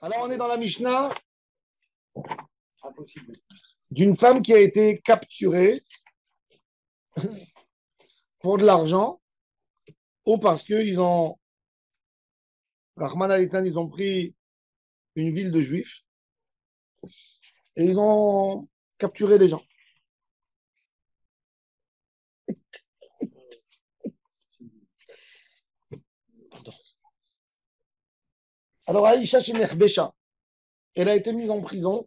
Alors, on est dans la Mishnah d'une femme qui a été capturée pour de l'argent ou parce qu'ils ont, Rahman al ils ont pris une ville de juifs et ils ont capturé les gens. Pardon. Alors, Aïcha Shenekhbesha, elle a été mise en prison.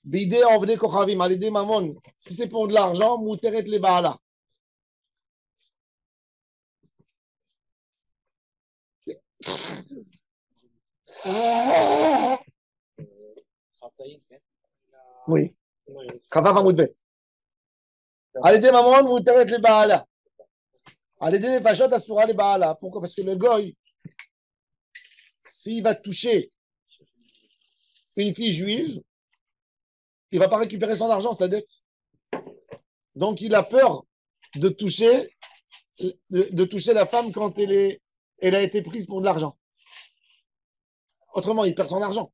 Bidé Ovde Kochavim, Alidé Mamon, si c'est pour de l'argent, Mouteret le Baala. Oui. Chavav Amoudbet. Alidé Mamon, Mouteret le Baala. Alidé Nefashot Asura le Baala. Pourquoi? Parce que le goy, s'il va toucher une fille juive, il ne va pas récupérer son argent, sa dette. Donc, il a peur de toucher la femme quand elle a été prise pour de l'argent. Autrement, il perd son argent.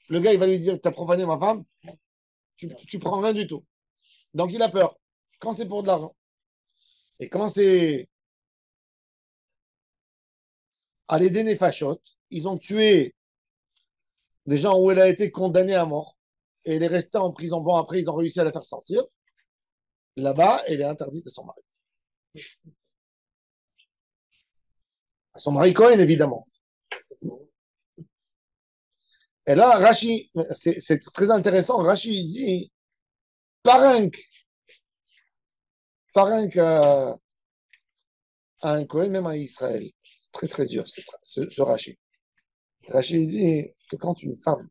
Le gars, il va lui dire, tu as profané ma femme, tu prends rien du tout. Donc, il a peur quand c'est pour de l'argent. Et quand c'est à l'aider des fachottes, ils ont tué des gens où elle a été condamnée à mort. Et elle est restée en prison. Bon, après, ils ont réussi à la faire sortir. Là-bas, elle est interdite à son mari. À son mari Cohen, évidemment. Et là, Rashi, c'est très intéressant. Rashi dit, parrain à un Cohen, même à Israël. C'est très, très dur, ce Rashi. Rashi dit que quand une femme,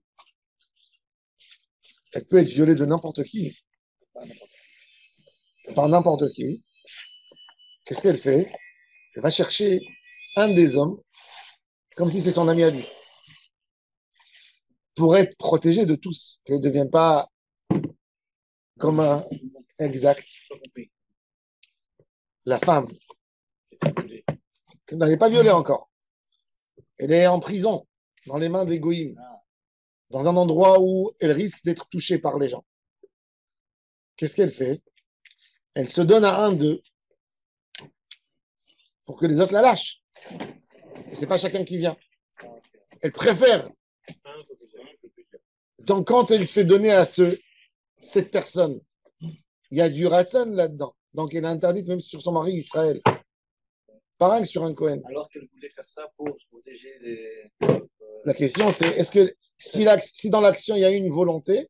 elle peut être violée de n'importe qui, par n'importe qui, qu'est-ce qu'elle fait? Elle va chercher un des hommes, comme si c'est son ami à lui, pour être protégée de tous, qu'elle ne devienne pas comme un exact. La femme, qu'elle n'avait pas violée encore, elle est en prison, dans les mains des goïms, dans un endroit où elle risque d'être touchée par les gens. Qu'est-ce qu'elle fait? Elle se donne à un d'eux pour que les autres la lâchent. Et c'est pas chacun qui vient. Elle préfère. Donc, quand elle s'est donnée à cette personne, il y a du ratson là-dedans. Donc, elle est interdite même sur son mari Israël. Pas rien que sur un Cohen. Alors qu'elle voulait faire ça pour protéger les. La question, c'est est-ce que si dans l'action il y a une volonté,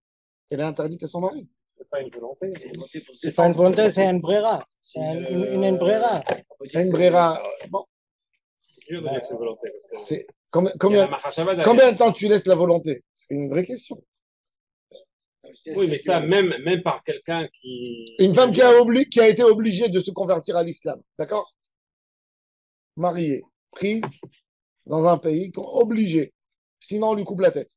elle est interdite à son mari? C'est pas une volonté. C'est pas une volonté, c'est une brera. C'est une brera. Une brera. Bon. C'est dur de dire que c'est une volonté. C'est combien de temps tu laisses la volonté? C'est une vraie question. Oui, mais ça, même par quelqu'un qui. Une femme qui a été obligée de se convertir à l'islam, d'accord? Mariée, prise dans un pays, obligée. Sinon, on lui coupe la tête.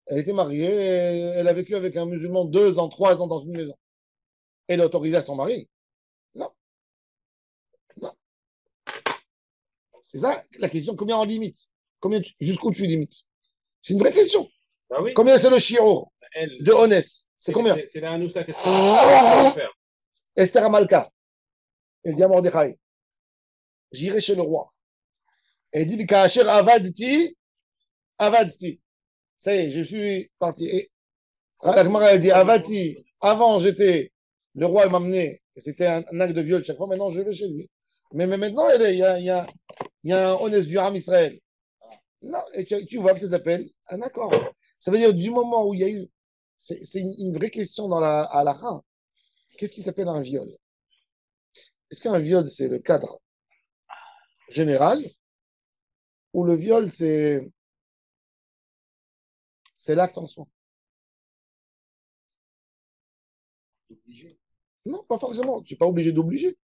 Elle était mariée, elle a vécu avec un musulman 2 ans, 3 ans dans une maison. Elle est autorisée à son mari? Non. Non. C'est ça la question. Combien on limite? Jusqu'où tu limites? C'est une vraie question. Bah oui. Combien c'est le chiro de Honès? C'est combien? C'est la Hanoussa, qu'est-ce qu'on va faire? Esther Amalka. Elle dit à Mordechai, j'irai chez le roi. Elle dit, Kacher avadti. Ça y est, je suis parti. Et elle dit, avati. Avant, le roi m'a amené, et c'était un acte de viol chaque fois. Maintenant, je vais chez lui. Mais maintenant, il y a un honnête du Ram Israël. Non, et tu vois que ça s'appelle un accord. Ça veut dire, du moment où il y a eu, c'est une vraie question dans la halakha. Qu'est-ce qui s'appelle un viol? Est-ce qu'un viol, c'est le cadre général, ou le viol, c'est l'acte en soi? Non, pas forcément. Tu n'es pas obligé d'obliger.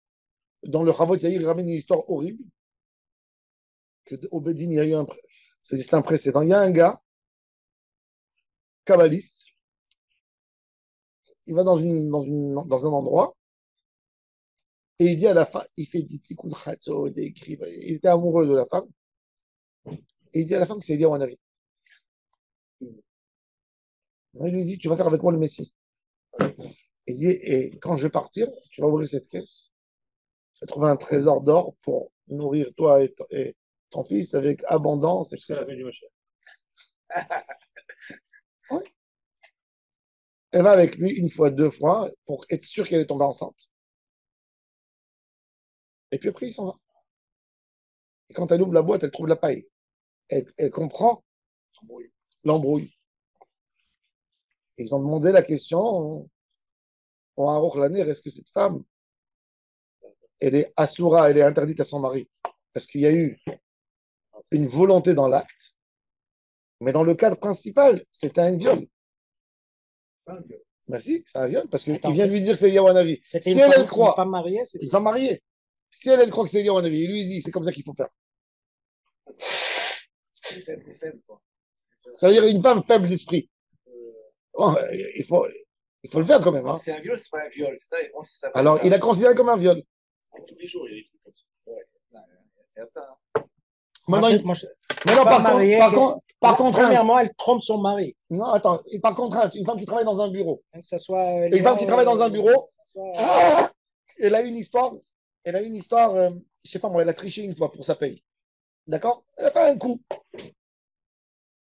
Dans le Chavot Yair, il ramène une histoire horrible. Que au Bedin, il y a eu c'est un précédent. Il y a un gars, kabbaliste, il va dans un endroit, et il dit à la femme, il fait des tikkun chatzot, des écrits. Il était amoureux de la femme. Et il dit à la femme que c'est Eliyahu Hanavi. Il lui dit, tu vas faire avec moi le Messie. Il dit, et quand je vais partir, tu vas ouvrir cette caisse. Tu vas trouver un trésor d'or pour nourrir toi et ton fils avec abondance, C'est la etc. fin du Mashiach. Ouais. Elle va avec lui une fois, deux fois, pour être sûre qu'elle est tombée enceinte. Et puis après, il s'en va. Et quand elle ouvre la boîte, elle trouve la paille. Elle comprend l'embrouille. Ils ont demandé la question en Aruch l'année, est-ce que cette femme, elle est assoura, elle est interdite à son mari? Parce qu'il y a eu une volonté dans l'acte, mais dans le cadre principal, c'était un viol. Ben si, c'est un viol, parce qu'il Attends, vient de lui dire que c'est Yawanavi. c'était Si elle, elle une croit, femme mariée, c'était une femme mariée, si elle, elle croit que c'est Yawanavi, il lui dit, c'est comme ça qu'il faut faire. C'est faible, quoi. Ça veut dire une femme faible d'esprit. Bon, il faut le faire quand même. Non, Hein. c'est un viol, c'est pas un viol. C'est ça, on s'appelle Alors, ça. il a considéré comme un viol. Tous les jours, il y a des trucs comme ça. Ouais. Non, il y a pas, Maintenant, moi, maintenant, femme mariée par contrainte. Premièrement, elle trompe son mari. Non, attends, par contrainte, une femme qui travaille dans un bureau. Même que ça soit Une femme qui travaille dans un bureau, soit- elle a une histoire, je sais pas moi, elle a triché une fois pour sa paye. D'accord? Elle a fait un coup.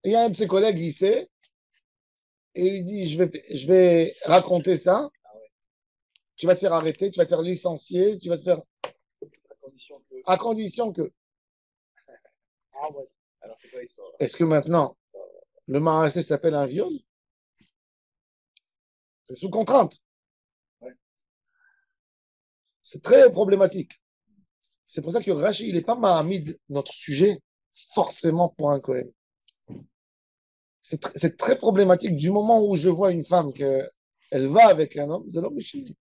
Et il y a un de ses collègues, il sait, et il dit, je vais raconter ça, tu vas te faire arrêter, tu vas te faire licencier, tu vas te faire, à condition que. à condition que. Ah ouais. Alors, c'est quoi l'histoire? Est-ce que maintenant, le marassé s'appelle un viol? C'est sous contrainte. Ouais. C'est très problématique. C'est pour ça que Rachid, il n'est pas Mahamid, notre sujet, forcément pour un Cohen. C'est très problématique du moment où je vois une femme qu'elle va avec un homme, c'est l'homme chimique.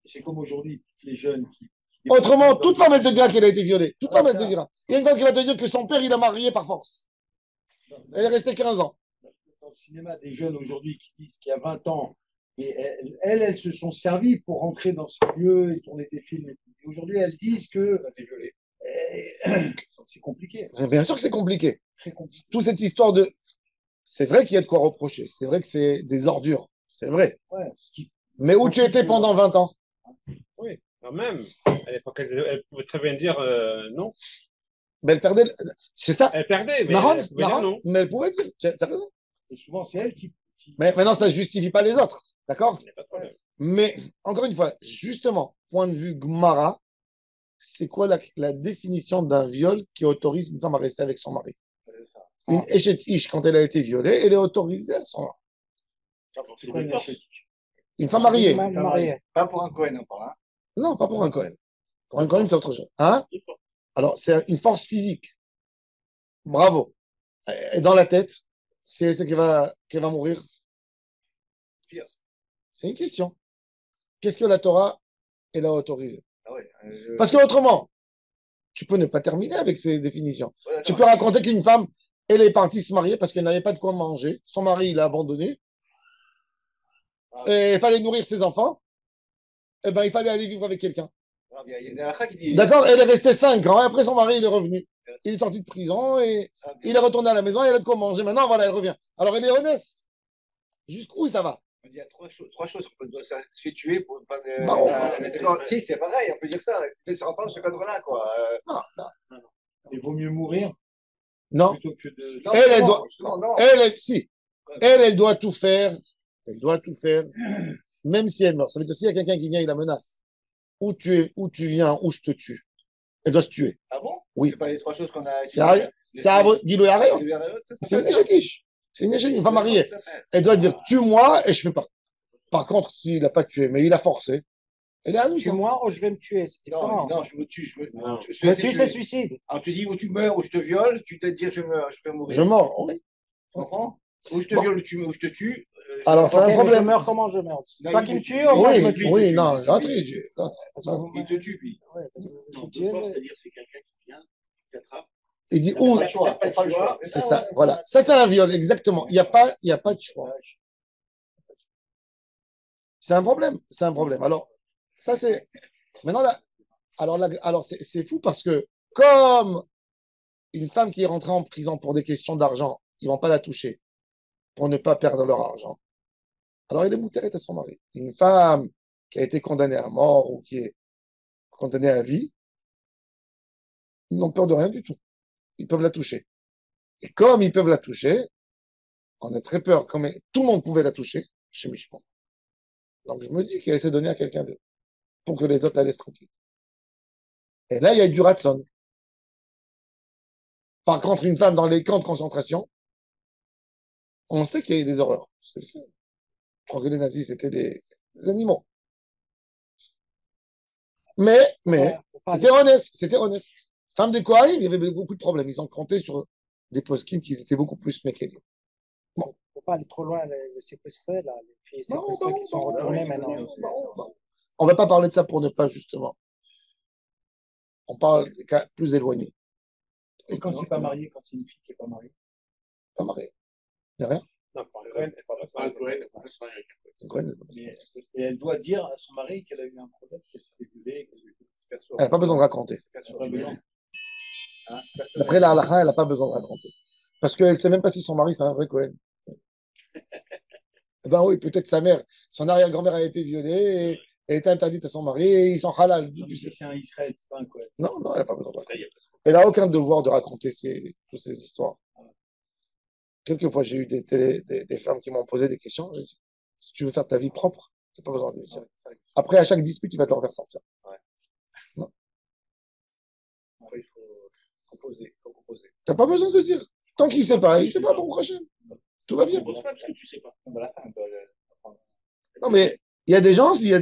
C'est comme aujourd'hui, toutes les jeunes qui. Autrement, toute femme, elle te dira qu'elle a été violée. Toute Ah, femme, elle ça. te dira. Il y a une femme qui va te dire que son père, il a marié par force. Elle est restée 15 ans. Dans le cinéma, des jeunes aujourd'hui qui disent qu'il y a 20 ans, et elles se sont servies pour rentrer dans ce milieu et tourner des films. Et aujourd'hui, elles disent que c'est compliqué, Bien sûr que c'est compliqué. très compliqué. Toute cette histoire de. C'est vrai qu'il y a de quoi reprocher. C'est vrai que c'est des ordures. C'est vrai. Ouais, ce qui- Mais où tu étais pendant 20 ans? Oui, quand même. À l'époque, elle pouvait très bien dire non. Mais elle perdait. C'est ça. Elle perdait, mais Naran, elle pouvait dire non. mais elle pouvait dire. T'as raison. Et souvent, c'est elle qui. Mais maintenant, ça ne justifie pas les autres. D'accord? Il n'y a pas de problème. Mais encore une fois, justement, point de vue Gmara, c'est quoi la définition d'un viol qui autorise une femme à rester avec son mari? C'est ça. Une échet ish, quand elle a été violée, elle est autorisée à son mari. C'est quoi une échétique? Une femme mariée. Mariée. Pas pour un Cohen, on parle. Hein. Non, pas pour un Cohen. Pour un Cohen, c'est autre chose. Hein? Alors, c'est une force physique. Bravo. Et dans la tête, c'est qui va mourir. Pire. C'est une question. Qu'est-ce que la Torah, elle a autorisé? Ah ouais, Parce que autrement, tu peux ne pas terminer avec ces définitions. ouais, Tu attends, peux raconter qu'une femme, elle est partie se marier parce qu'elle n'avait pas de quoi manger. Son mari, il l'a abandonné. Ah. Et il fallait nourrir ses enfants. Eh ben, il fallait aller vivre avec quelqu'un. il y a une halakha qui dit. D'accord? Elle est restée 5 ans. Et après, son mari, il est revenu. Il est sorti de prison et il est retourné à la maison. Et elle a de quoi manger. Maintenant, voilà, elle revient. Alors, elle est honnête. Jusqu'où ça va? Il y a trois choses qu'on peut se faire tuer pour ne pas. Bah, Si, c'est pareil, on peut dire ça. C'est se reprendre ce cadre-là, quoi. Non, non. Il vaut mieux mourir Non. plutôt que de. Non, Elle, non, doit. justement, non. Si. Elle doit tout faire. Elle doit tout faire. Même si elle meurt. Ça veut dire, s'il y a quelqu'un qui vient, il la menace. Où tu viens, où je te tue. Elle doit se tuer. Ah bon? Oui. C'est pas les trois choses qu'on a. Dis-le à rien. C'est une échec. C'est une femme mariée. Elle doit dire tue-moi et je ne fais pas. Par contre, s'il n'a pas tué, mais il a forcé, elle est à nous. Tue-moi ou je vais me tuer. C'est différent. Non, je me tue. Je Me tuer, c'est suicide. On te dit où tu meurs, ou je te viole, tu te dis je meurs, je peux mourir. Je meurs, oui. Tu comprends? Ou je te Bon. viole, ou je te tue. Alors, c'est Ok, un mais problème. je meurs, comment je meurs? C'est Non, toi il qui te me tue. tues ou moi je me Oui, tue? oui, tue. non, Il l'autre, te il tue. tue. Parce que vous Il te tue, puis. Ouais, parce que Non, vous de tuez, force, c'est-à-dire c'est quelqu'un qui vient, qui t'attrape. Il dit T'as où? pas le choix. T'as pas le choix. C'est ça, voilà. Ça, c'est un viol, exactement. Il n'y a pas de choix. C'est un problème. C'est un problème. Alors, ça, c'est. Maintenant, là, alors c'est fou parce que, comme une femme qui est rentrée en prison pour des questions d'argent, ils ne vont pas la toucher pour ne pas perdre leur argent. Alors, elle est moutérée à son mari. Une femme qui a été condamnée à mort ou qui est condamnée à vie, ils n'ont peur de rien du tout. Ils peuvent la toucher. Et comme ils peuvent la toucher, on a très peur, comme tout le monde pouvait la toucher, chez Mishpon. Donc, je me dis qu'elle s'est donnée à quelqu'un d'autre pour que les autres la laissent tranquille. Et là, il y a du ratson. Par contre, une femme dans les camps de concentration, on sait qu'il y a eu des horreurs. C'est sûr. Je crois que les nazis, c'était des animaux. Mais, c'était honnête, c'était honnête. Femme des Kohanim, il y avait beaucoup de problèmes. Ils ont compté sur des poskim qui étaient beaucoup plus mécaniques. Bon. Il ne faut pas aller trop loin, les séquestrés, là, les filles séquestrées qui sont retournées maintenant. On ne va pas parler de ça pour ne pas, justement. On parle des cas plus éloignés. Et quand c'est pas marié, quand c'est une fille qui n'est pas mariée? Pas marié. Il n'y a rien. Non, pas un Cohen, Et elle doit dire à son mari qu'elle a eu un problème, qu'elle s'est fait violer, elle n'a pas besoin de raconter. D'après la halakha, elle n'a pas besoin de raconter. Parce qu'elle ne sait même pas si son mari, c'est un vrai Cohen. Eh ben oui, peut-être sa mère, son arrière-grand-mère a été violée, et elle était interdite à son mari, et ils sont halal. Si c'est un Israël, c'est pas un Cohen. Non, elle n'a pas besoin de raconter. Elle n'a aucun devoir de raconter toutes ces histoires. Quelquefois, j'ai eu des femmes qui m'ont posé des questions. J'ai dit, si tu veux faire ta vie propre, tu n'as pas besoin de lui dire. Après, à chaque dispute, tu vas te leur faire sortir. Ouais. Non. Après, il faut composer. Tu n'as pas besoin de dire. Tant qu'il ne sait pas, il ne sait pas, bon prochain. Tout va bien. Compose pas parce que tu sais pas. Non, mais il y a des gens, il y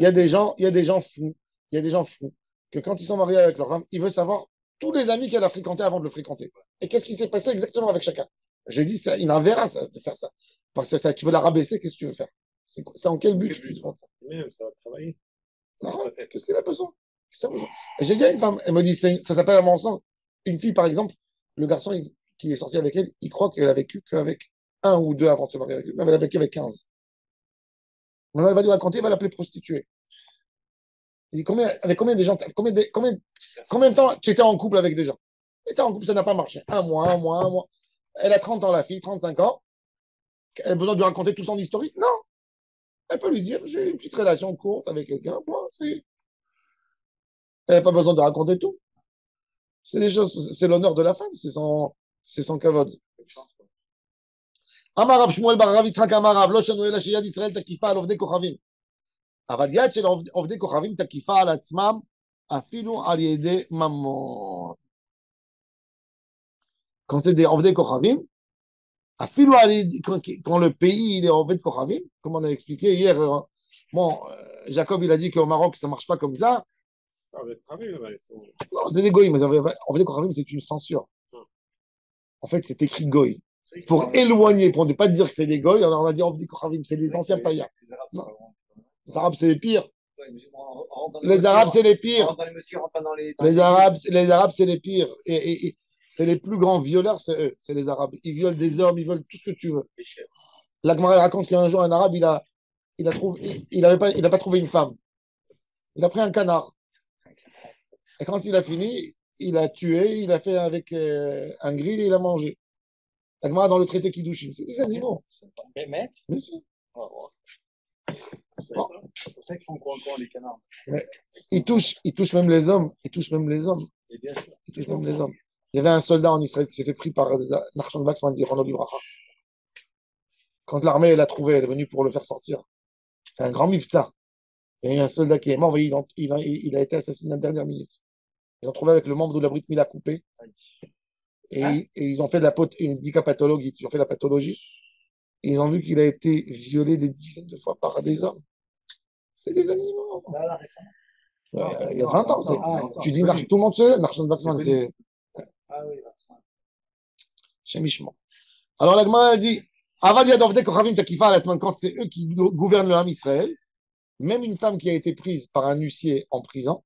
a des gens fous. Il y a des gens fous que quand ils sont mariés avec leur femme, ils veulent savoir tous les amis qu'elle a fréquentés avant de le fréquenter. Et qu'est-ce qui s'est passé exactement avec chacun. J'ai dit, ça, il en verra ça, de faire ça. Parce que ça, tu veux la rabaisser, qu'est-ce que tu veux faire? C'est en quel but tu te demandes ça? Même, ça va travailler. Non, qu'est-ce qu'elle a besoin? Et j'ai dit à une femme, elle me dit, ça s'appelle un mensonge. Une fille, par exemple, le garçon qui est sorti avec elle, il croit qu'elle a vécu qu'avec un ou deux avant de se marier avec lui. Mais elle a vécu avec 15. Maintenant, elle va lui raconter, elle va l'appeler prostituée. Il dit, avec combien de gens, combien de temps tu étais en couple avec des gens? Tu étais en couple, ça n'a pas marché. Un mois. Elle a 30 ans, la fille, 35 ans. Elle a besoin de lui raconter tout son historique? Non. Elle peut lui dire, j'ai eu une petite relation courte avec quelqu'un. Moi, elle n'a pas besoin de raconter tout. C'est des choses, c'est l'honneur de la femme, c'est son kavod. אמר רב שמואל בר הרב יצחק אמר רב לא שנו אלא שיד ישראל תקיפה על עובדי כוכבים. אבל יד של עובדי כוכבים תקיפה על עצמם אפילו על ידי ממון. Quand c'est des עובדי כוכבים, אפילו quand le pays il est עובד כוכבים, comme on a expliqué hier, bon, Jacob il a dit qu'au Maroc ça ne marche pas comme ça. Non, c'est des goïs, mais עובדי כוכבים c'est une censure. En fait, c'est écrit goï. Pour éloigner, pour ne pas dire que c'est des goïs, on a dit Ovdi Kochavim, c'est des anciens païens. Les Arabes, c'est les pires. Les Arabes, c'est les pires. Les Arabes, c'est les pires. Et c'est les plus grands violeurs, c'est eux, c'est les Arabes. Ils violent des hommes, ils veulent tout ce que tu veux. La Gemara raconte qu'un jour, un Arabe, il n'a pas trouvé une femme. Il a pris un canard. Et quand il a fini, il a tué, il a fait avec un grill et il a mangé. La Gemara dans le traité Kiddushin, c'est des animaux. Mais sûr. C'est pour ça qu'ils font coin les canards. Ils touchent même les hommes. Ils touchent même les hommes. Ils touchent même les hommes. Il y avait un soldat en Israël qui s'est fait pris par Narshon Bax, quand l'armée l'a trouvé, elle est venue pour le faire sortir. C'est un grand mifta. Il y a eu un soldat qui est mort, il a été assassiné à la dernière minute. Ils ont trouvé avec le membre de la Brit Mila coupé. Et ils ont fait une dicapatologie, ils ont fait la pathologie. Et ils ont vu qu'il a été violé des dizaines de fois par des hommes. C'est des animaux. Là, récemment. Il y a 20 ans. Tu dis, tout le monde sait, Narshon Baxman, c'est. Ah oui, Chez Mishman. Alors la Gemara dit, Avad Yadovde Kochavim Takifa Alatzman, quand c'est eux qui gouvernent le Ham Israël, même une femme qui a été prise par un huissier en prison,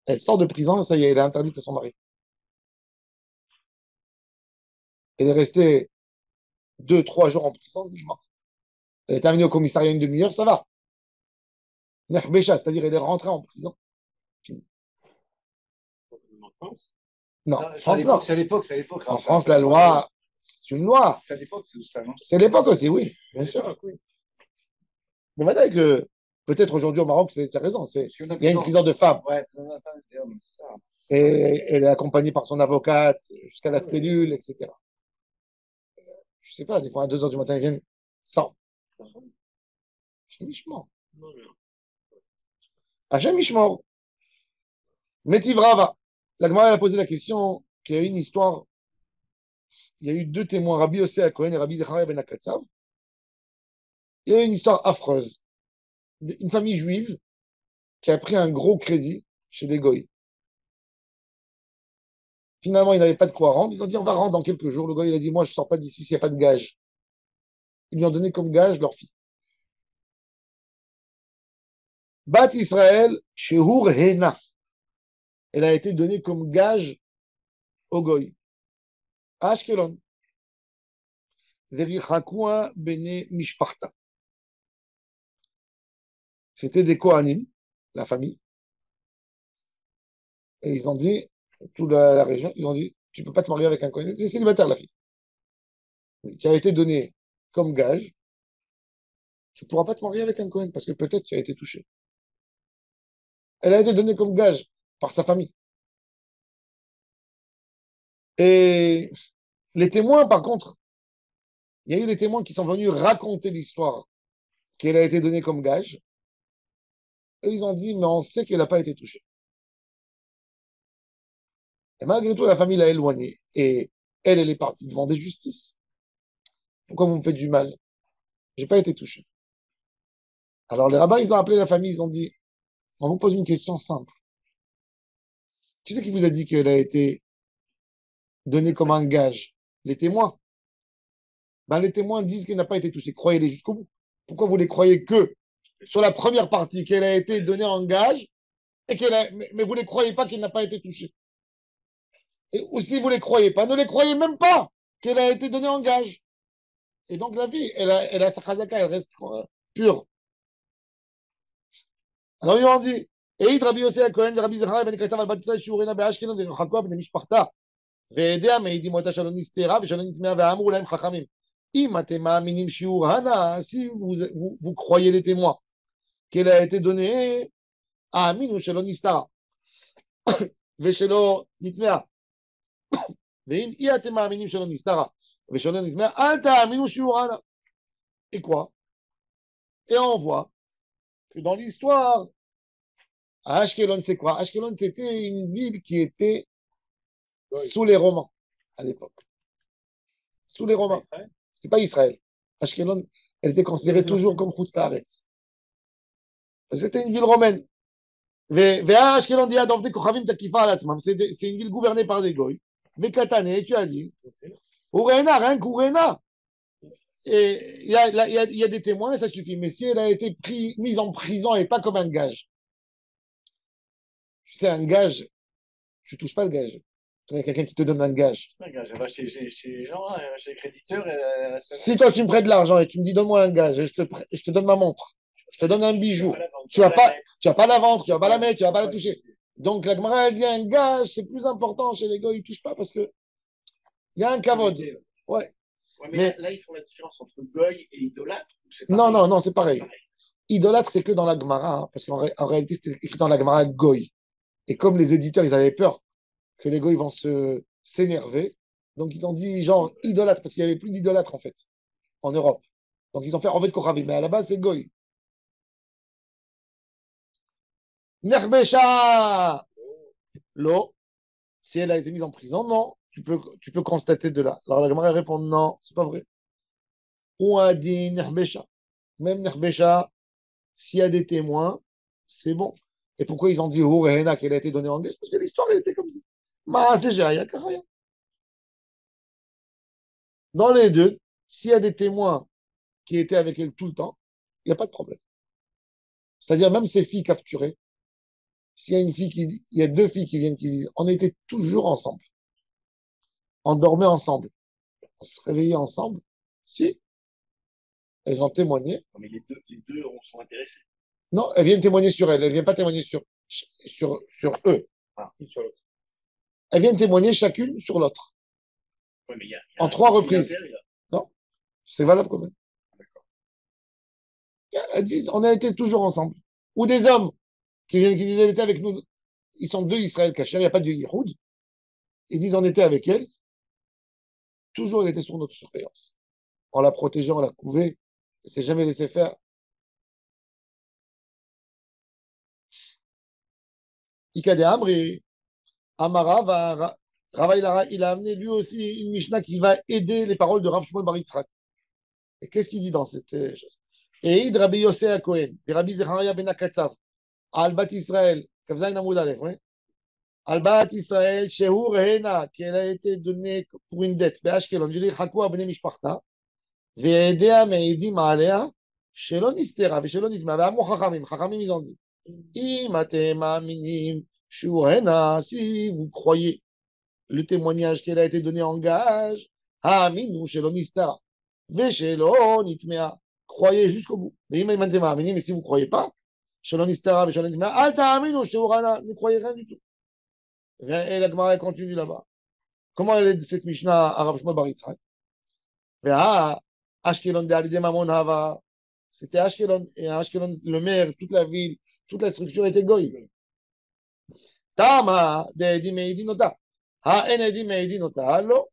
elle sort de prison et ça y est, elle est interdite à son mari. Elle est restée 2-3 jours en prison. Elle est amenée au commissariat une demi-heure, ça va. Nechbécha, c'est-à-dire elle est rentrée en prison. Fini. Non, Non, en France, non. c'est à l'époque, c'est à l'époque. En France, la loi, c'est une loi. C'est à l'époque, c'est ça, non? C'est l'époque aussi, oui, bien sûr. Oui. Mais voilà que peut-être aujourd'hui au Maroc, tu as raison. Parce qu'il y en a Il y a une qui prison de femmes Ouais, non, non, c'est ça. et elle est accompagnée par son avocate jusqu'à la cellule, etc. Je sais pas, des fois à 2 heures du matin, ils viennent sans. Hachem Yishmor. Hachem Yishmor. Métiv Rava. La Gemara elle a posé la question qu'il y a eu une histoire. Il y a eu 2 témoins, Rabbi Yossé à Cohen et Rabbi Zechariah ben Akatsav. Il y a eu une histoire affreuse. Une famille juive qui a pris un gros crédit chez des goïs. Finalement, ils n'avaient pas de quoi rendre. Ils ont dit, on va rendre dans quelques jours. Le gars, il a dit, moi, je ne sors pas d'ici s'il n'y a pas de gage. Ils lui ont donné comme gage leur fille. Bat Israël, chez Hena. Elle a été donnée comme gage au goy. À Ashkelon. Verichakua bene mishparta. C'était des Kohanim, la famille. Et ils ont dit, toute la région, ils ont dit, tu ne peux pas te marier avec un Kohen. C'est célibataire, la fille. Qui a été donnée comme gage. Tu ne pourras pas te marier avec un Kohen parce que peut-être tu as été touché. Elle a été donnée comme gage par sa famille. Et les témoins, par contre, il y a eu des témoins qui sont venus raconter l'histoire qu'elle a été donnée comme gage. Et ils ont dit, mais on sait qu'elle n'a pas été touchée. Et malgré tout, la famille l'a éloignée. Et elle est partie demander justice. Pourquoi vous me faites du mal? Je n'ai pas été touché. Alors les rabbins, ils ont appelé la famille, ils ont dit, on vous pose une question simple. Qui c'est qui vous a dit qu'elle a été donnée comme un gage? Les témoins. Ben, les témoins disent qu'elle n'a pas été touchée. Croyez-les jusqu'au bout. Pourquoi vous les croyez que sur la première partie, qu'elle a été donnée en gage, et mais vous ne les croyez pas qu'elle n'a pas été touchée? Et aussi, vous ne les croyez pas, ne les croyez même pas qu'elle a été donnée en gage. Et donc, la vie, elle a sa chazaka, elle reste pure. Alors, ils ont dit, Eid Rabbi Yossi Cohen, Rabbi Zechariah ben Katav al-Batisa, Shurena be'Ashkelon, ve'Rachakua ben Mishparta, ve'Edea me'idim ota shalom nistera, ve'shalom nitmea ve'amru lahem chachamim. Im atem ma'aminim shiur hana, si vous croyez les témoins qu'elle a été donnée, aminu shalom nistera, ve'shalom nitmea. ואם אי אתם מאמינים שלא נסתרה ושלא נטמעה, אל תאמינו שיעור הנה. Et quoi? Et on voit que dans l'histoire, à Ashkelon, c'est quoi? Ashkelon, c'était une ville qui était sous les Romains à l'époque. Sous les Romains. C'était pas Israël. Ashkelon, elle était considérée toujours comme Chutz La'aretz. C'était une ville romaine. Ashkelon dit Adovde Kochavim Takifa al Atzmam. C'est une ville gouvernée par des goy. Vekatane, tu as dit. Urena, rien qu'Urena. Et il y a des témoins, ça suffit. Mais si elle a été mise en prison et pas comme un gage, tu sais, un gage, tu ne touches pas le gage. Il y a quelqu'un qui te donne un gage. Un gage, elle va chez les gens, chez les créditeurs. Si toi, tu me prêtes de l'argent et tu me dis donne-moi un gage et je te donne ma montre, je te donne un bijou, tu vas pas la vendre, tu vas pas la mettre, tu vas pas la toucher. Donc la Gemara elle dit un gage, c'est plus important chez les gars, ils ne touchent pas parce que il y a un kavod. Ouais. Mais là, ils font la différence entre goy et idolâtre. Non, c'est pareil. Idolâtre, c'est que dans la Gemara, hein, parce qu'en réalité, c'était écrit dans la Gemara goy. Et comme les éditeurs, ils avaient peur que les goy vont s'énerver, donc ils ont dit genre idolâtre, parce qu'il n'y avait plus d'idolâtre en fait, en Europe. Donc ils ont fait en fait Kochavi, mais à la base, c'est goy. Nerbesha, l'eau, si elle a été mise en prison, non. Tu peux constater de là. Alors la Gemara répond non, c'est pas vrai. On a dit Nerbesha. Même Nerbesha, s'il y a des témoins, c'est bon. Et pourquoi ils ont dit Hurehena qu'elle a été donnée en gage? Parce que l'histoire elle était comme ça. Dans les deux, s'il y a des témoins qui étaient avec elle tout le temps, il n'y a pas de problème. C'est-à-dire même ces filles capturées, s'il y a il y a 2 filles qui viennent qui disent on était toujours ensemble, on dormait ensemble, on se réveillait ensemble, si, elles ont témoigné. Non, mais les deux sont intéressés. Non, elles viennent témoigner sur elles ne viennent pas témoigner sur eux. Ah. elles viennent témoigner chacune sur l'autre. Ouais, mais En 3 reprises. intérêt, là. Non, c'est valable quand même. Elles disent, on a été toujours ensemble. Ou des hommes qui viennent, qui disent, elle était avec nous. Ils sont 2 Israël cachés, il n'y a pas de Yihoud. Ils disent, on était avec elle. Toujours, elle était sous notre surveillance. On l'a protégée, on l'a couvée. Elle ne s'est jamais laissé faire. Ika de Amri, Amara, Rava, il a amené lui aussi une Mishnah qui va aider les paroles de Rav Shmuel Bar Yitzhak. Et qu'est-ce qu'il dit dans cette chose? Et Id Rabbi Yosef à Cohen, et Rabbi Zecharia ben Akatsav, Albat Israël, Kavzaïn Amoud Aleph, ouais. Albat Israël, Shehu Rehena, qui a été donnée pour une dette, Be'ashkelon, je dis Chakou Abne Mishparta, Ve'edea Me'idim Alea, Shelon Istera, Ve'shelon Itma, Ve'amo Chachamim, Chachamim ils ont dit, Imatema Minim, Shehu Rehena, si vous croyez le témoignage qu'elle a été donné en gage, Aminu Shelon Istera, Ve'shelon Itmea, croyez jusqu'au bout. Mais si vous ne croyez pas, ne croyez rien du tout. Et la Gemara continue là-bas. Comment elle est cette Mishnah à Rav Shmuel Bar Yitzhak? Ashkelon de Alidé Mamon Hava. C'était Ashkelon. Et à Ashkelon, le maire, toute la ville, toute la structure était Goy. Tama de Edi Meidinota. Ha en Edi Meidinota. Allo.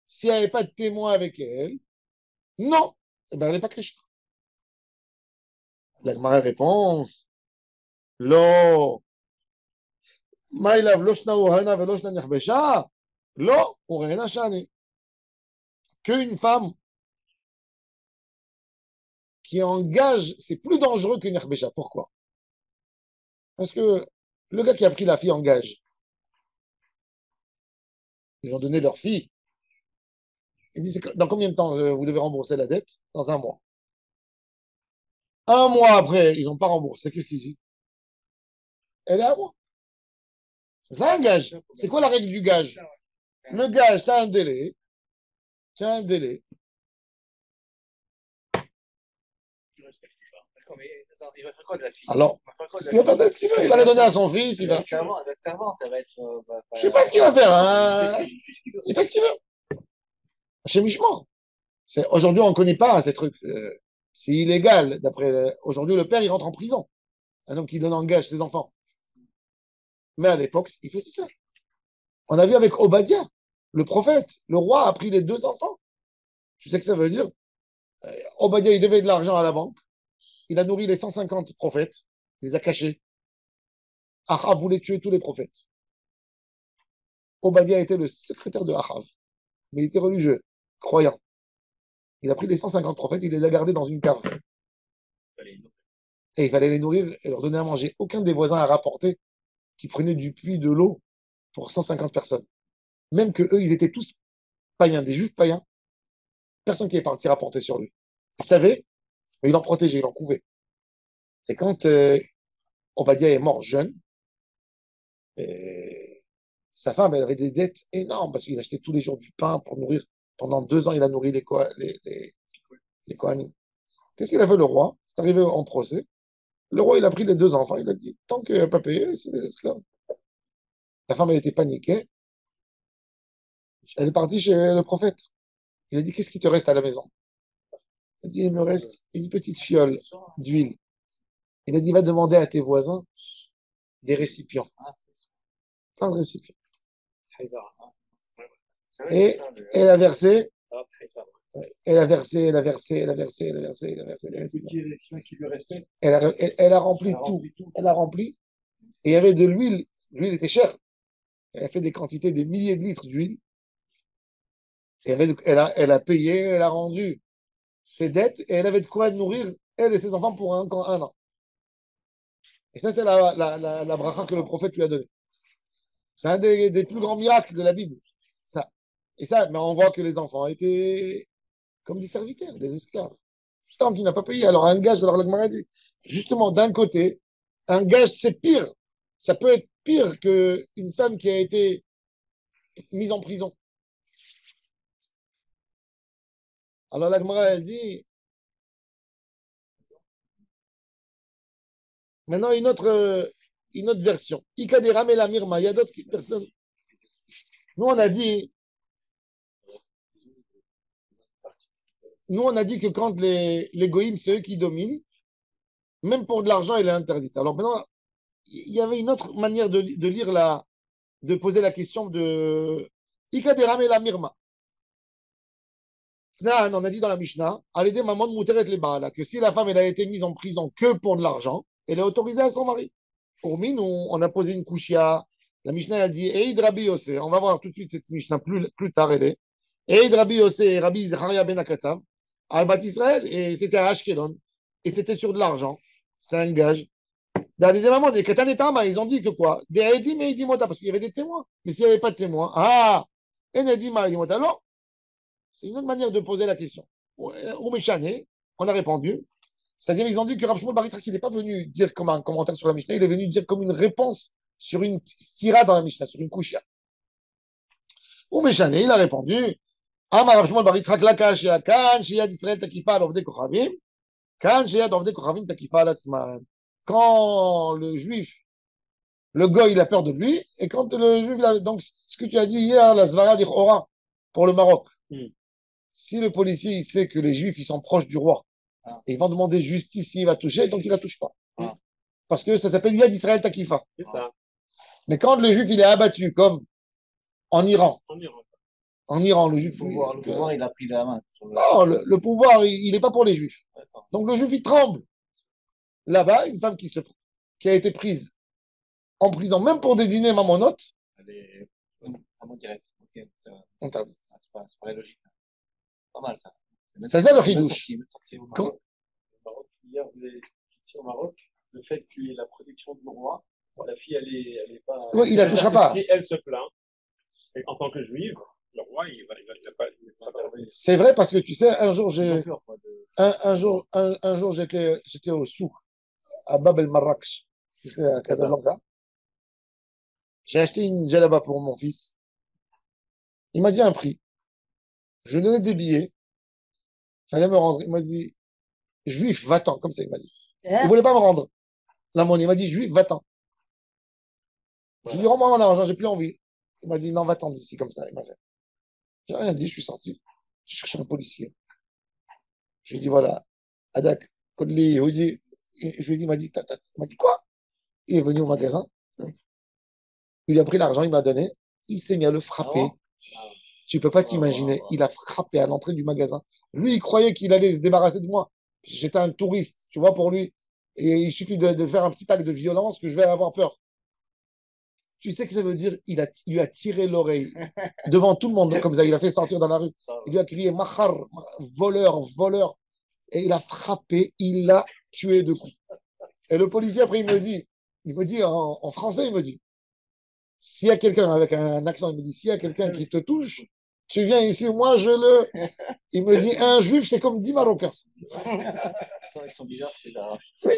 Si elle n'avait pas de témoin avec elle, non. Eh bien, elle n'est pas Krishna. La Gemara répond, Lo, Maïlav, Loshna Ohana, Veloshna Nechbesha, Lo, Urena Shani. Qu'une femme qui engage, c'est plus dangereux que Nechbesha. Pourquoi? Parce que le gars qui a pris la fille engage. Ils ont donné leur fille. Il dit, dans combien de temps vous devez rembourser la dette? Dans 1 mois. 1 mois après, ils n'ont pas remboursé. Qu'est-ce qu'ils disent? Elle est à moi. C'est ça un gage. C'est quoi la règle du gage? Le gage, tu as un délai. Tu as un délai. Tu respectes pas. D'accord, mais attends, il va faire quoi de la fille? Alors, Il va faire quoi de la il va fille? faire ce qu'il veut. Il va la donner à son fils. Il va... Elle va être servante, elle va être. Je sais pas ce qu'il va faire. Hein. Il fait ce qu'il veut. Il fait ce qu'il veut. Chez Michement. Aujourd'hui, on ne connaît pas ces trucs. C'est illégal. D'après aujourd'hui, le père, il rentre en prison. Un homme qui donne en gage ses enfants. Mais à l'époque, il faisait ça. On a vu avec Obadiah, le prophète. Le roi a pris les 2 enfants. Tu sais ce que ça veut dire? Obadiah, il devait de l'argent à la banque. Il a nourri les 150 prophètes. Il les a cachés. Achav voulait tuer tous les prophètes. Obadiah était le secrétaire de Achav. Mais il était religieux, croyant. Il a pris les 150 prophètes, il les a gardés dans une cave. Et il fallait les nourrir et leur donner à manger. Aucun des voisins a rapporté qu'ils prenaient du puits de l'eau pour 150 personnes. Même que eux, ils étaient tous païens, des juifs païens. Personne qui est parti rapporter sur lui. Il savait, mais il en protégeait, il en couvait. Et quand Obadiah est mort jeune, sa femme, elle avait des dettes énormes parce qu'il achetait tous les jours du pain pour nourrir. Pendant 2 ans, il a nourri les Kohanim. Qu'est-ce qu'il a fait le roi? C'est arrivé en procès. Le roi, il a pris les 2 enfants. Il a dit, tant qu'il n'a pas payé, c'est des esclaves. La femme, elle était paniquée. Elle est partie chez le prophète. Il a dit, qu'est-ce qui te reste à la maison? Il a dit, il me reste une petite fiole d'huile. Il a dit, va demander à tes voisins des récipients. Plein de récipients. Et elle a versé, elle a versé, elle a versé, elle a versé, elle a versé, elle a versé les récipients. Qui lui restait. Elle a rempli tout. Elle a rempli. Et il y avait de l'huile. L'huile était chère. Elle a fait des quantités, des milliers de litres d'huile. Et elle a payé, elle a rendu ses dettes et elle avait de quoi nourrir elle et ses enfants pour un an. Et ça, c'est la bracha que le prophète lui a donnée. C'est un des plus grands miracles de la Bible. Ça. Et ça, mais on voit que les enfants étaient comme des serviteurs, des esclaves. Tant qu'il n'a pas payé. Alors, un gage de la maladie. Justement, d'un côté, un gage, c'est pire. Ça peut être pire qu'une femme qui a été mise en prison. Alors, la Gemara, elle dit. Maintenant, une autre version. Ika de Ramela Mirma. Il y a d'autres personnes. Nous, on a dit, nous, on a dit que quand les goïms, c'est eux qui dominent, même pour de l'argent, elle est interdite. Alors maintenant, il y avait une autre manière de lire de poser la question de Ika derame la mirma. On a dit dans la Mishnah, Alédé maman mouteret les baala, que si la femme elle a été mise en prison que pour de l'argent, elle est autorisée à son mari. Pour nous, on a posé une couchia. La Mishnah a dit Eid Rabbi Yossé. On va voir tout de suite cette Mishnah plus tard. Elle est Eid Rabbi Yossé, Rabbi Zecharia ben Akatsav, al Bat Israël, et c'était à Ashkelon, et c'était sur de l'argent. C'était un gage. Dans les mamans des Katan et Tama, ils ont dit que quoi Des Edim et Edimota, parce qu'il y avait des témoins. Mais s'il n'y avait pas de témoins, Edim et Edimota, alors, c'est une autre manière de poser la question. Ou Meshane, on a répondu. C'est-à-dire, ils ont dit que Rav Shmuel Bar Yitzchak, il n'est pas venu dire comme un commentaire sur la Mishnah, il est venu dire comme une réponse sur une stira dans la Mishnah, sur une couchia. Ou Meshane, il a répondu Amar Rav Shmuel Bar Yitzchak, Laka, Shea, Kan, Shea d'Israël, Takifa, Al-Ovde Kochavim, Kan, Shea d'Ovde Kochavim, Takifa, Al-Atzman. Quand le juif, le goy, il a peur de lui, et quand le juif, il a... Donc, ce que tu as dit hier, la Zvara d'Ichora, pour le Maroc. Si le policier il sait que les juifs ils sont proches du roi et ils vont demander justice s'il va toucher, donc il ne la touche pas. Parce que ça s'appelle Yad Israël Takifa. C'est ça. Mais quand le juif il est abattu, comme en Iran, le juif. Le pouvoir, il a pris la main. Non, le pouvoir, il n'est pas pour les juifs. Donc le juif il tremble. Là-bas, une femme qui a été prise en prison, même pour des dîners mamonotes, Elle est direct. interdite. C'est pas logique. Pas mal ça. C'est ça le chidouche. Au Maroc, hier, vous avez dit au Maroc, le fait qu'il y ait la protection du roi, la fille, elle est pas. Oui, il la touchera pas. Si elle se plaint, et en tant que juive, le roi, il va pas. C'est vrai parce que tu sais, un jour, un jour j'étais au souk, à Bab el Marrakech, tu sais, à Casablanca. J'ai acheté une djellaba pour mon fils. Il m'a dit un prix. Je lui ai donné des billets. Il fallait me rendre. Il m'a dit, juif, va-t'en, comme ça, il m'a dit. Il ne voulait pas me rendre la monnaie. Il m'a dit, juif, va-t'en. Je lui ai dit, rends-moi mon argent, j'ai plus envie. Il m'a dit, non, va-t'en d'ici, comme ça. J'ai rien dit, je suis sorti. Je cherchais un policier. Je lui ai dit, voilà, Adak, Kodli, Yehudi. Je lui ai dit, il m'a dit, il m'a dit, quoi? Il est venu au magasin. Il lui a pris l'argent, il m'a donné. Il s'est mis à le frapper. Tu ne peux pas t'imaginer. Il a frappé à l'entrée du magasin. Lui, il croyait qu'il allait se débarrasser de moi. J'étais un touriste, tu vois, pour lui. Et il suffit de faire un petit acte de violence que je vais avoir peur. Tu sais que ça veut dire il lui a tiré l'oreille devant tout le monde, comme ça. Il a fait sortir dans la rue. Il lui a crié Mahar, voleur, voleur. Et il a frappé, il l'a tué de coups. Et le policier, après, il me dit en français, il me dit s'il y a quelqu'un avec un accent, il me dit s'il y a quelqu'un qui te touche, tu viens ici, moi je le. Il me dit un juif, c'est comme 10 Marocains. Ils sont bizarres, ces Arabes. Oui.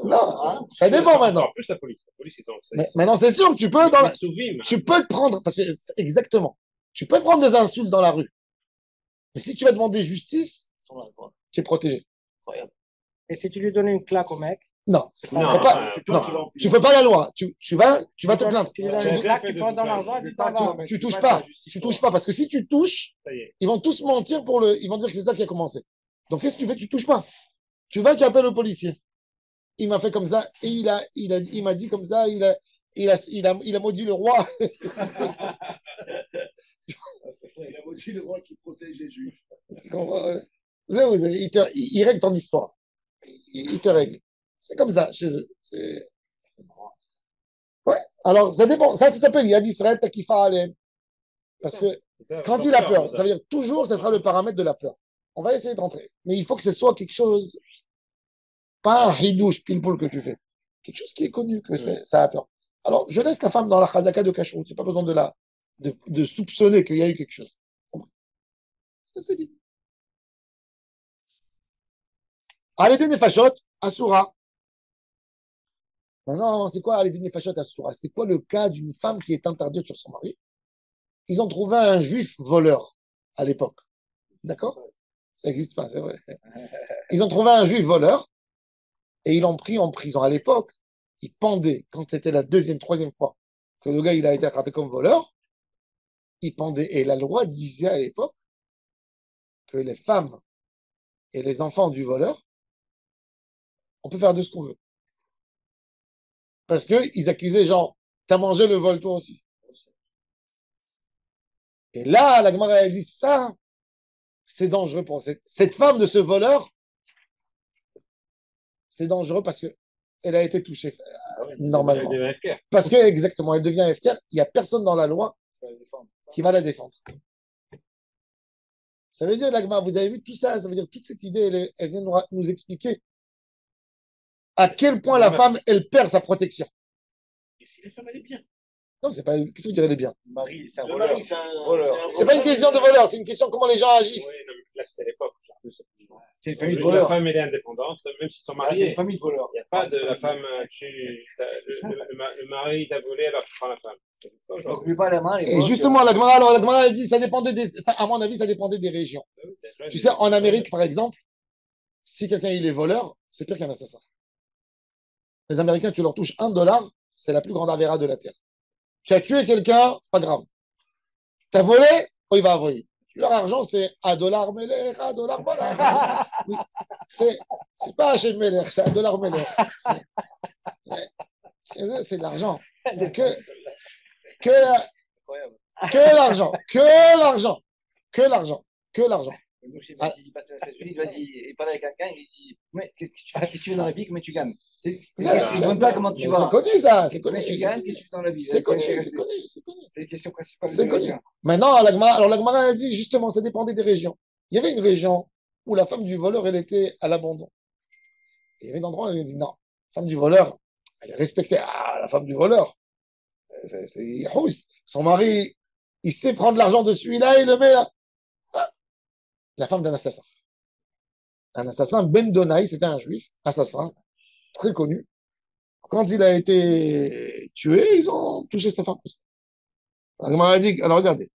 Non, ça dépend maintenant. En plus, la police, ils ont. Mais maintenant, c'est sûr, tu peux te prendre, parce que exactement, tu peux te prendre des insultes dans la rue. Mais si tu vas demander justice, tu es protégé. Incroyable. Et si tu lui donnes une claque au mec, non, Non, tu fais pas la loi. Tu vas te plaindre. tu lui donnes une claque, tu prends dans l'argent, tu t'en vas. Tu touches pas, parce que si tu touches, ils vont tous mentir ils vont dire que c'est toi qui as commencé. Donc qu'est-ce que tu fais? Tu touches pas. Tu vas, tu appelles le policier. Il m'a fait comme ça et il m'a dit comme ça, il a maudit le roi. Il a maudit le roi qui protège les juifs. Il règle ton histoire. Il te règle. C'est comme ça chez eux. Ouais. Alors, ça dépend. Ça s'appelle Yad Israël Takifa Alem. Parce que quand il a peur, ça veut dire toujours, ça sera le paramètre de la peur. On va essayer de rentrer. Mais il faut que ce soit quelque chose, pas un hidouche, pile-poule que tu fais. Quelque chose qui est connu, que ça a peur. Alors, je laisse la femme dans la chazaka de cachot. Tu n'as pas besoin de soupçonner qu'il y a eu quelque chose. Ça, c'est dit. Alédé Nefashot, Asura. Maintenant, c'est quoi Alédé Nefashot, Asura? C'est quoi le cas d'une femme qui est interdite sur son mari? Ils ont trouvé un juif voleur à l'époque. D'accord? Ça n'existe pas, c'est vrai. Ils ont trouvé un juif voleur et ils l'ont pris en prison. À l'époque, ils pendaient, quand c'était la deuxième, troisième fois que le gars il a été attrapé comme voleur, il pendait. Et la loi disait à l'époque que les femmes et les enfants du voleur, on peut faire de ce qu'on veut. Parce qu'ils accusaient, genre, t'as mangé le vol toi aussi. Et là, la Gemara, elle dit ça, c'est dangereux pour cette femme de ce voleur. C'est dangereux parce que elle a été touchée normalement. Parce que, exactement, elle devient FKR. Il n'y a personne dans la loi qui va la défendre. Ça veut dire, l'agma, vous avez vu tout ça, ça veut dire toute cette idée, elle vient nous expliquer à quel point la femme, elle perd sa protection. Et si la femme, elle est bien? Non, c'est pas. Qu'est-ce que vous dire, elle est bien? Le mari, c'est un Le voleur. mari, c'est un voleur. C'est pas une question de voleur, c'est une question de comment les gens agissent. Oui, non, mais là, c'était à l'époque. C'est une famille de La voleurs. femme, elle est indépendante, même s'ils sont Ah, c'est mariés. une famille de voleurs. Il n'y a pas de la femme, le mari t'a volé, alors tu prends la femme. Donc, lui pas la main. Et justement, la Gemara, elle dit, ça dépendait à mon avis, ça dépendait des régions. Tu sais, en Amérique, par exemple, si quelqu'un il est voleur, c'est pire qu'un assassin. Les Américains, tu leur touches $1, c'est la plus grande avéra de la terre. Tu as tué quelqu'un, c'est pas grave. Tu as volé, oh, il va envoyer. Leur argent, c'est $1 Meler, $1 Meler. Oui. C'est pas Hachem Meler, c'est $1 Meler. C'est de l'argent. Que l'argent, que l'argent, que l'argent, que l'argent. Moshe, il passe aux États-Unis, il parle avec quelqu'un, il lui dit mais qu'est-ce que tu fais? Qu'est-ce que tu fais dans la vie? Comment tu gagnes? Il ne demande pas comment tu vas. C'est connu ça, c'est connu. Comment tu gagnes? Qu'est-ce que tu fais dans la vie? C'est connu, c'est connu. C'est les questions principales. C'est connu. Maintenant, alors la Gemara a dit justement, ça dépendait des régions. Il y avait une région où la femme du voleur, elle était à l'abandon. Et il y avait un endroit où elle a dit non, la femme du voleur, elle est respectée. Ah, la femme du voleur, c'est rousse. Son mari, il sait prendre l'argent de celui-là et le met là. Ah, la femme d'un assassin. Un assassin, Ben Donaï, c'était un juif, assassin, très connu. Quand il a été tué, ils ont touché sa femme aussi. Alors regardez.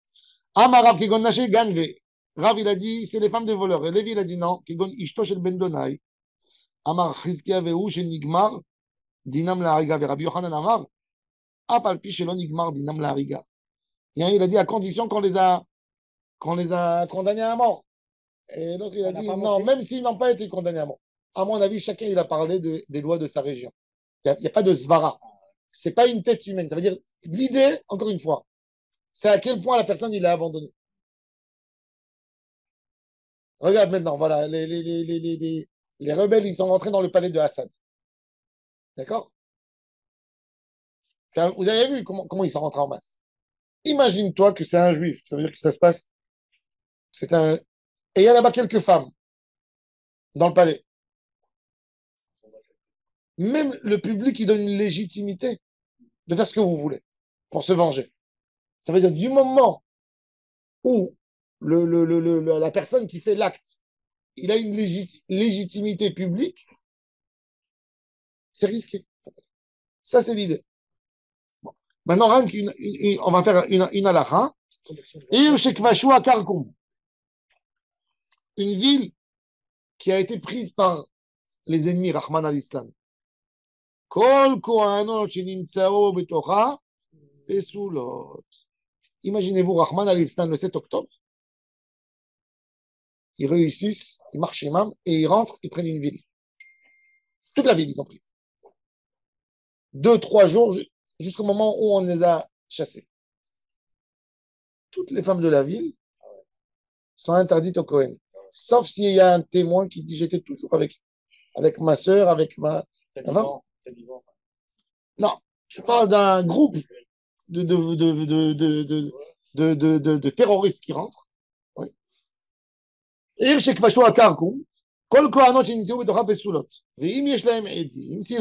Amarav Kigon Naché Ganve. Rav, il a dit, c'est les femmes des voleurs. Et Lévi, il a dit non. Kigon Ishto Shel Ben Donaï. Amar Chizkia Vehu Shel Nigmar. Dinam la Hariga. Rabbi Yochanan Amar. Afal Pi Shelo Nigmar. Dinam la Hariga. Il a dit à condition qu'on les a condamnés à mort. Et l'autre, il a dit non, même s'ils n'ont pas été condamnés à mort. À mon avis, chacun, il a parlé des lois de sa région. Il n'y a pas de svara. Ce n'est pas une tête humaine. Ça veut dire, l'idée, encore une fois, c'est à quel point la personne, il a abandonné. Regarde maintenant, voilà, les rebelles, ils sont rentrés dans le palais de Assad. D'accord? Vous avez vu comment ils sont rentrés en masse. Imagine-toi que c'est un juif. Ça veut dire que ça se passe. Et il y a là-bas quelques femmes dans le palais. Même le public, il donne une légitimité de faire ce que vous voulez pour se venger. Ça veut dire du moment où la personne qui fait l'acte, il a une légitimité publique, c'est risqué. Ça, c'est l'idée. Bon. Maintenant, on va faire une halakha. Une ville qui a été prise par les ennemis, Rahman al-Islam. Imaginez-vous, Rahman al-Islam, le 7 octobre, ils réussissent, ils marchent imam, et ils rentrent, ils prennent une ville. Toute la ville, ils ont pris. 2-3 jours, jusqu'au moment où on les a chassés. Toutes les femmes de la ville sont interdites au Cohen. Sauf s'il y a un témoin qui dit j'étais toujours avec ma sœur, avec ma femme. Non, je parle d'un groupe de terroristes qui rentrent. Oui. Et s'ils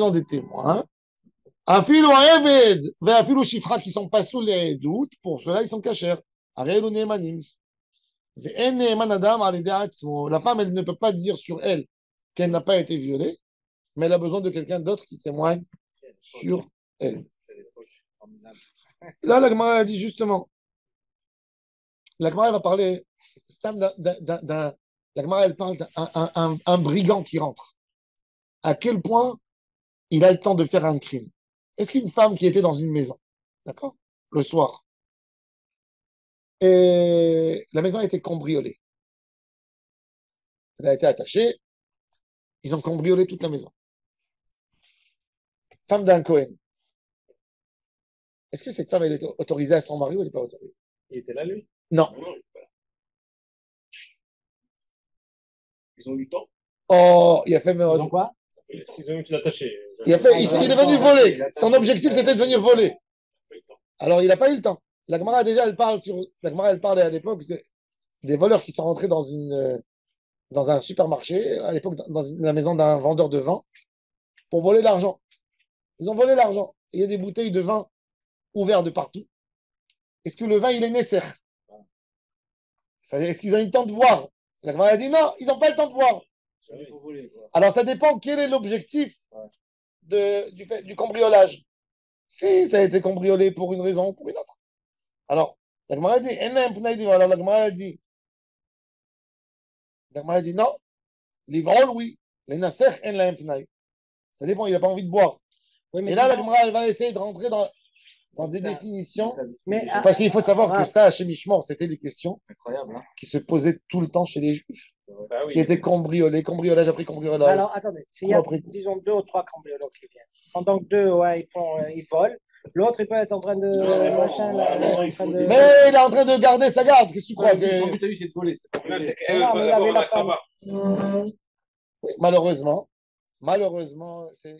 ont des témoins, qui sont pas sous les doutes, pour cela ils sont cachers. La femme, elle ne peut pas dire sur elle qu'elle n'a pas été violée, mais elle a besoin de quelqu'un d'autre qui témoigne sur elle. Là, la Gemara a dit justement, la Gemara va parler, la Gemara, elle parle d'un brigand qui rentre. À quel point il a le temps de faire un crime. Est-ce qu'une femme qui était dans une maison, d'accord, le soir, Et la maison a été cambriolée. Elle a été attachée. Ils ont cambriolé toute la maison. Femme d'un Cohen. Est-ce que cette femme, elle est autorisée à son mari ou elle n'est pas autorisée? Il était là, lui? Non. Non, il était pas là. Ils ont eu le temps. Oh, il a fait Ils ont quoi? 6 minutes d'attaché. il est venu voler. Son objectif, c'était de venir voler. Alors, il n'a pas eu le temps. La Gemara, déjà, la Gemara, elle parlait à l'époque des voleurs qui sont rentrés dans un supermarché, à l'époque, dans la maison d'un vendeur de vin, pour voler l'argent. Ils ont volé l'argent. Il y a des bouteilles de vin ouvertes de partout. Est-ce que le vin, il est nécessaire? Est-ce qu'ils ont eu le temps de boire? La Gemara a dit non, ils n'ont pas le temps de boire. Alors, ça dépend quel est l'objectif du cambriolage. Si ça a été cambriolé pour une raison ou pour une autre. Alors, la Gemara a dit, alors la Gemara a dit non, l'ivrol, oui. Les nasser, en la pnaï. Ça dépend, il n'a pas envie de boire. Oui, mais Et là, la disons- Gemara, elle va essayer de rentrer dans des définitions. mais, Parce qu'il faut savoir ah, que ça, chez Mishmor, c'était des questions Incroyable, hein. qui se posaient tout le temps chez les Juifs, Ah oui. qui étaient cambriolés, cambriolage après cambriolage. alors, attendez, s'il y a, Après- disons, 2 ou 3 cambrioleurs qui viennent, pendant que 2, ouais, ils volent, l'autre, il peut être en train de. Machin, là, il est en train de. Mais il est en train de garder sa garde. Qu'est-ce que tu crois que... Son but à lui, c'est de voler. c'est pas Là, voler. c'est Mais non, mais il avait la femme. Oui, malheureusement, c'est